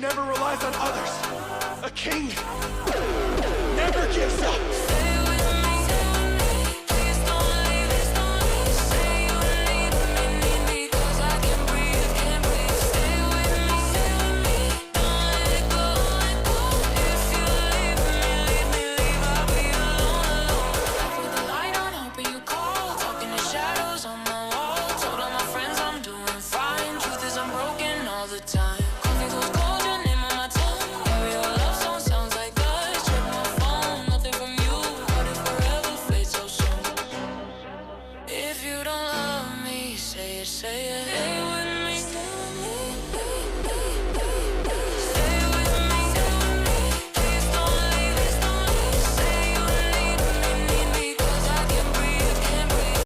never relies on others. A king never gives up. Say it.